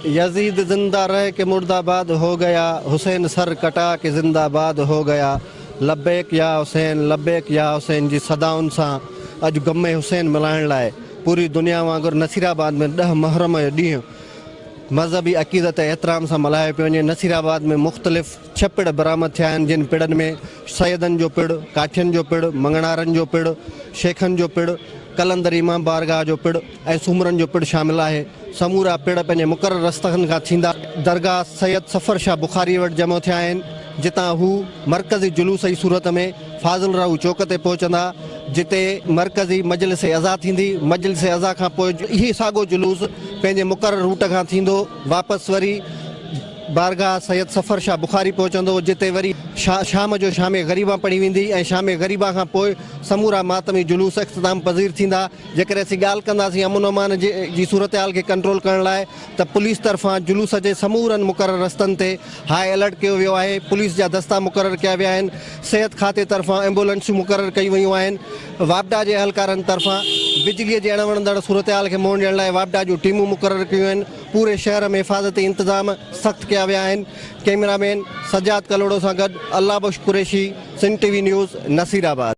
Yazid जिंदा रह के मुर्दाबाद हो गया, हुसैन सर कटा के जिंदाबाद हो गया। लब्बैक या हुसैन जी सदाउन सां अज गमे हुसैन मल्हाइण लाइ पूरी दुनिया वांगुरु नसीराबाद में 10 मुहर्रम जो ॾींहुं मज़हबी अक़ीदत एहतराम सां मल्हायो पियो वञे। नसीराबाद में मुख़्तलिफ़ 6 पिड़ बरामद थिया आहिनि, जिन पिड़नि में सैदनि जो पिड़, काठियुनि जो पिड़, मंगणारनि जो पिड़, शेखनि जो पिड़, कलंदर इमाम बारगाह जो पिड़ ऐं सूमरनि जो पिड़ शामिल आहे। समूरा पिड़ पंहिंजे मुक़ररु रस्तनि खां थींदा दरगाह सैयद सफ़र शाह बुखारी वटि जमो थिया आहिनि, जितां हू मरकज़ी जुलूस जी सूरत में फाज़िल राहू चौक ते पहुचंदा, जिते मरकज़ी मजलिस अज़ा थींदी। मजलिस अज़ा खां पोइ इहो साॻियो जुलूस पंहिंजे मुक़ररु रूट खां थींदो, वापसि वरी बारगाह सैयद सफ़र शाह बुखारी पहुचंदो, जिते वरी शाम जो शाम ग़रीबा पढ़ी वेंदी ऐं शाम ग़रीबा खां पोइ समूरा मातमी जुलूस इख़्तिताम पज़ीर थींदा। जेकर असीं ॻाल्हि कंदासीं अमन अमान जी सूरत हाल खे कंट्रोल करण लाइ, त पुलिस तरफ़ां जुलूस जे समूरनि मुक़ररु रस्तनि ते हाई अलर्ट कयो वियो आहे। पुलिस जा दस्ता मुक़ररु कया विया आहिनि, सिहत खाते तरफ़ां एम्बुलेंसूं मुक़ररु कयूं वयूं आहिनि। वापडा जे अहलकारनि तरफ़ां बिजलीअ जे अणवणंदड़ सूरत हाल खे मोड़ ॾियण लाइ वापडा जूं टीमूं मुक़ररु कयूं आहिनि। पूरे शहर में हिफ़ाज़ती इंतज़ाम सख़्तु कया विया आहिनि। कैमरामैन सजाद कलोड़ो सां गॾु अल्लाह बख्श कुरैशी, सिंध टीवी न्यूज़, नसीराबाद।